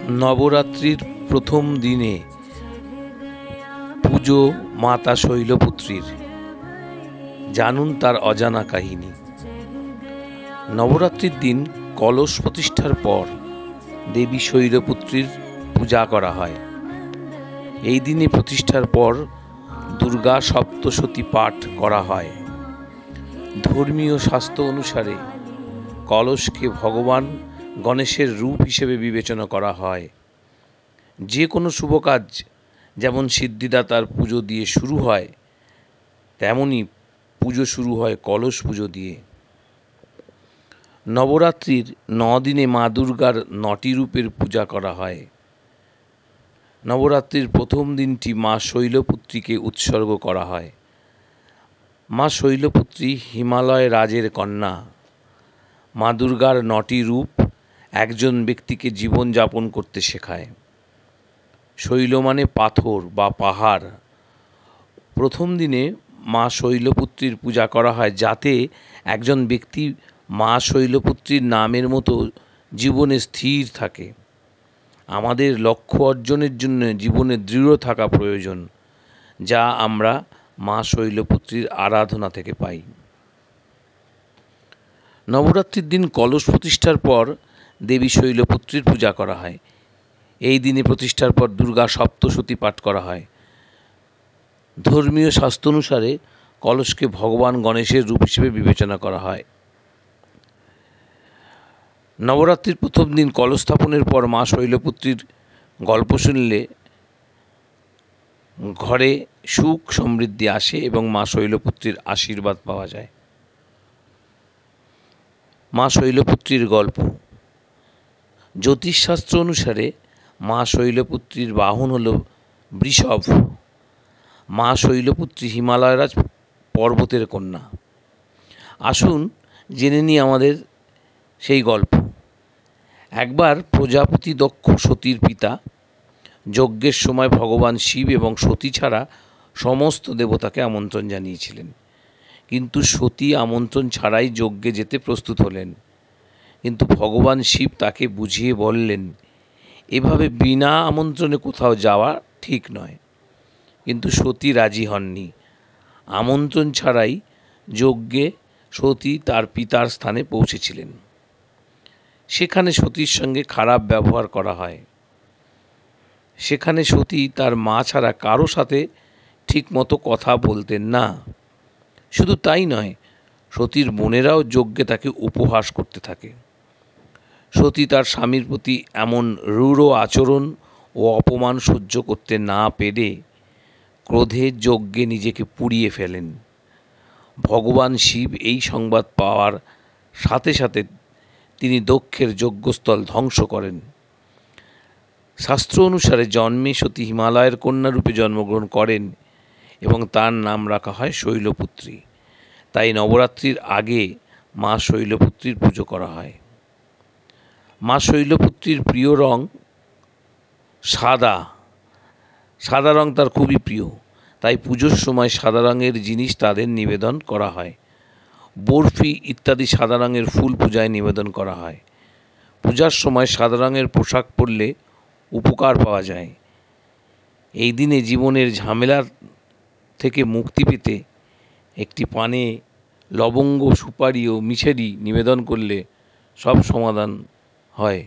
নবরাত্রির প্রথম দিনে পুজো মাতা শৈলপুত্রীর। জানুন তার অজানা কাহিনী। নবরাত্রির দিন কলস প্রতিষ্ঠার পর দেবী শৈলপুত্রীর পূজা করা হয়। এই দিনে প্রতিষ্ঠার পর দুর্গা সপ্তশতী পাঠ করা হয়। ধর্মীয় শাস্ত্র অনুসারে কলসকে ভগবান গণেশের রূপ হিসেবে বিবেচনা করা হয়। যে কোনো শুভ কাজ যেমন সিদ্ধিদাতার পুজো দিয়ে শুরু হয়, তেমনি পুজো শুরু হয় কলস পুজো দিয়ে। নবরাত্রির 9 দিনে মা দুর্গার 9টি রূপের পূজা করা হয়। নবরাত্রির প্রথম দিনটি মা শৈলপুত্রীকে উৎসর্গ করা হয়। মা শৈলপুত্রী হিমালয় রাজের কন্যা। মা দুর্গার 9টি রূপ একজন ব্যক্তিকে জীবনযাপন করতে শেখায়। শৈল মানে পাথর বা পাহাড়। প্রথম দিনে মা শৈলপুত্রীর পূজা করা হয় যাতে একজন ব্যক্তি মা শৈলপুত্রীর নামের মতো জীবনে স্থির থাকে। আমাদের লক্ষ্য অর্জনের জন্য জীবনে দৃঢ় থাকা প্রয়োজন, যা আমরা মা শৈলপুত্রীর আরাধনা থেকে পাই। নবরাত্রির দিন কলস প্রতিষ্ঠার পর দেবী শৈলপুত্রীর পূজা করা হয়। এই দিনে প্রতিষ্ঠার পর দুর্গা সপ্তশতী পাঠ করা হয়। ধর্মীয় শাস্ত্র অনুসারে কলসকে ভগবান গণেশের রূপ হিসেবে বিবেচনা করা হয়। নবরাত্রির প্রথম দিন কলস স্থাপনের পর মা শৈলপুত্রীর গল্প শুনলে ঘরে সুখ সমৃদ্ধি আসে এবং মা শৈলপুত্রীর আশীর্বাদ পাওয়া যায়। মা শৈলপুত্রীর গল্প। জ্যোতিষশাস্ত্র অনুসারে মা শৈলপুত্রীর বাহন হল বৃষভ। মা শৈলপুত্রী হিমালয়রাজ পর্বতের কন্যা। আসুন জেনে নিই আমাদের সেই গল্প। একবার প্রজাপতি দক্ষ সতীর পিতা যজ্ঞের সময় ভগবান শিব এবং সতী ছাড়া সমস্ত দেবতাকে আমন্ত্রণ জানিয়েছিলেন, কিন্তু সতী আমন্ত্রণ ছাড়াই যজ্ঞে যেতে প্রস্তুত হলেন। কিন্তু ভগবান শিব তাকে বুঝিয়ে বললেন, এভাবে বিনা আমন্ত্রণে কোথাও যাওয়া ঠিক নয়। কিন্তু সতী রাজি হননি। আমন্ত্রণ ছাড়াই যজ্ঞে সতী তার পিতার স্থানে পৌঁছেছিলেন। সেখানে সতীর সঙ্গে খারাপ ব্যবহার করা হয়। সেখানে সতী তার মা ছাড়া কারো সাথে ঠিকমতো কথা বলতেন না। শুধু তাই নয়, সতীর বোনেরাও যজ্ঞে তাকে উপহাস করতে থাকে। সতী তার স্বামীর প্রতি এমন রূঢ় আচরণ ও অপমান সহ্য করতে না পেরে ক্রোধে যজ্ঞে নিজেকে পুড়িয়ে ফেলেন। ভগবান শিব এই সংবাদ পাওয়ার সাথে সাথে তিনি দক্ষের যজ্ঞস্থল ধ্বংস করেন। শাস্ত্র অনুসারে জন্মে সতী হিমালয়ের কন্যারূপে জন্মগ্রহণ করেন এবং তার নাম রাখা হয় শৈলপুত্রী। তাই নবরাত্রির আগে মা শৈলপুত্রীর পুজো করা হয়। মা শৈলপুত্রীর প্রিয় রং সাদা। সাদা রং তার খুবই প্রিয়, তাই পুজোর সময় সাদা রঙের জিনিস তাদের নিবেদন করা হয়। বরফি ইত্যাদি সাদা রঙের ফুল পূজায় নিবেদন করা হয়। পূজার সময় সাদা রঙের পোশাক পরলে উপকার পাওয়া যায়। এই দিনে জীবনের ঝামেলা থেকে মুক্তি পেতে একটি পানে লবঙ্গ, সুপারি ও মিছরি নিবেদন করলে সব সমাধান হয়।